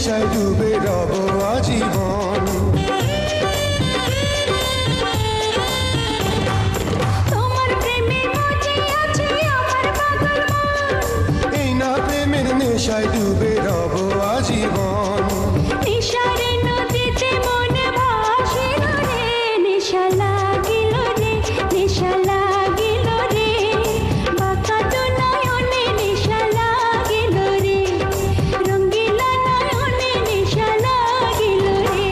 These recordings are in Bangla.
নেশায় ডুবে রব আজীবন। তোমার প্রেমে মজে আছে আমার পাগল মন। এই না প্রেমের নেশায় ডুবে রব আজীবন। নেশারে নদীতে মন ভাসিল রে, নেশা লাগিল রে, নেশা লাগিল রে, বাঁকা তো নয়নে নেশা লাগিল রে, রঙ্গিলা নয়নে নেশা লাগিল রে।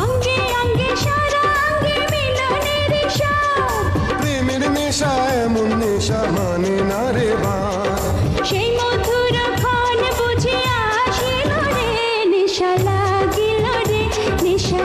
অঙ্গে অঙ্গে সারা অঙ্গে মিলনের সাথ, প্রেমের নেশা এমন নেশা মানে না রে বাঁধ। সেই মধুর ক্ষণ বুঝিয়া আসিল রে, নেশা লাগিল রে, নেশা